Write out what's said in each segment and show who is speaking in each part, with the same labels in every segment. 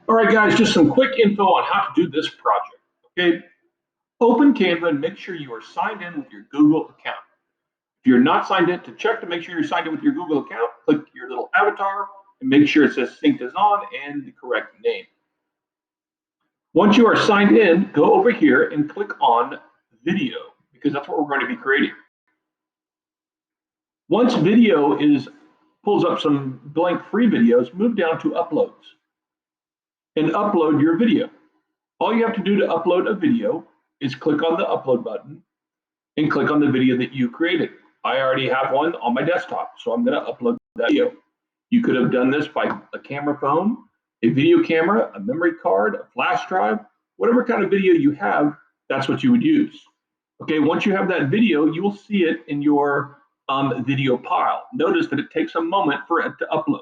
Speaker 1: All right, guys, just some quick info on how to do this project. Okay, open Canva and make sure you are signed in with your Google account. If you're not signed in, to check to make sure you're signed in with your Google account, click your little avatar and make sure it says synced as on and the correct name. Once you are signed in, go over here and click on video because that's what we're going to be creating. Once video pulls up some blank free videos, move down to uploads and upload your video. All you have to do to upload a video is click on the upload button and click on the video that you created. I already have one on my desktop, so I'm going to upload that video. You could have done this by a camera phone, a video camera, a memory card, a flash drive, whatever kind of video you have, that's what you would use. Okay, once you have that video, you will see it in your video pile. Notice that it takes a moment for it to upload.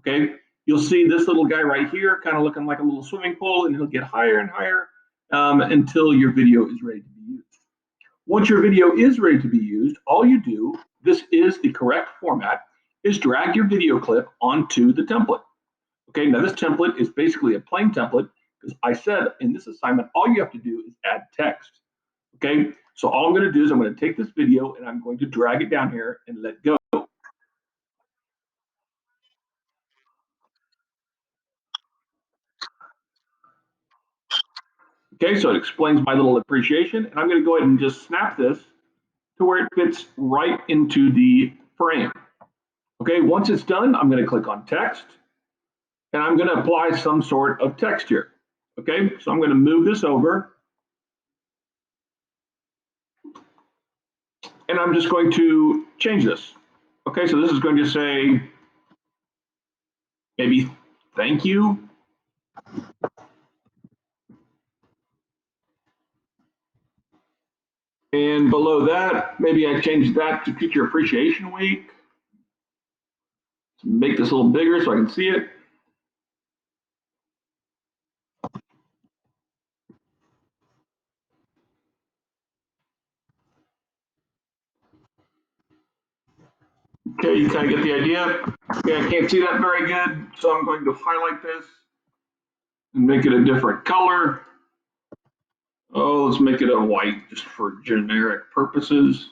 Speaker 1: Okay, you'll see this little guy right here kind of looking like a little swimming pool, and it'll get higher and higher until your video is ready to be used. Once your video is ready to be used, all you do, this is the correct format, is drag your video clip onto the template. Okay, now this template is basically a plain template because I said in this assignment, all you have to do is add text. Okay, so all I'm going to do is I'm going to take this video and I'm going to drag it down here and let go. Okay, so it explains my little appreciation, and I'm going to go ahead and just snap this to where it fits right into the frame. Okay, once it's done, I'm going to click on text, and I'm going to apply some sort of text here. Okay, so I'm going to move this over, and I'm just going to change this. Okay, so this is going to say maybe thank you. And below that, maybe I change that to Teacher Appreciation Week. Make this a little bigger so I can see it. Okay, you kind of get the idea. Okay, I can't see that very good, so I'm going to highlight this and make it a different color. Oh, let's make it a white just for generic purposes.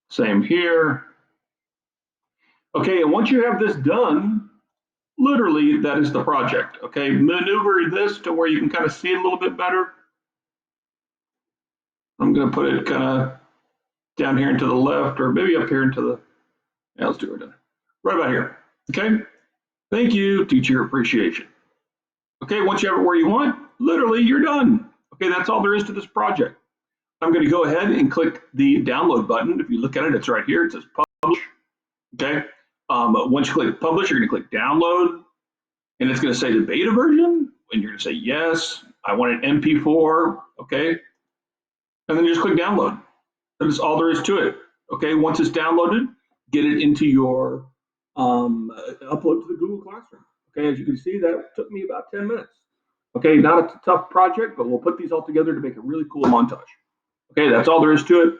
Speaker 1: Same here. Okay, and once you have this done, literally that is the project. Okay, maneuver this to where you can kind of see it a little bit better. I'm going to put it kind of down here and to the left, or maybe up here into the, yeah, let's do it right about here. Okay, thank you, teacher appreciation. Okay, once you have it where you want, literally you're done. Okay, that's all there is to this project. I'm going to go ahead and click the download button. If you look at it, it's right here. It says publish. Okay, once you click publish, you're going to click download, and it's going to say the beta version, and you're going to say yes, I want an MP4. Okay, and then you just click download. That's all there is to it. Okay, once it's downloaded, get it into your upload to the Google Classroom. Okay, as you can see, that took me about 10 minutes. Okay, not a tough project, but we'll put these all together to make a really cool montage. Okay, that's all there is to it.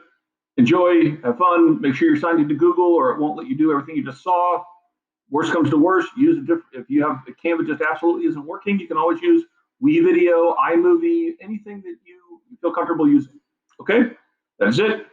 Speaker 1: Enjoy, have fun, make sure you're signed into Google or it won't let you do everything you just saw. Worst comes to worst, use a different, if you have Canva just absolutely isn't working, you can always use WeVideo, iMovie, anything that you feel comfortable using. Okay, that's it.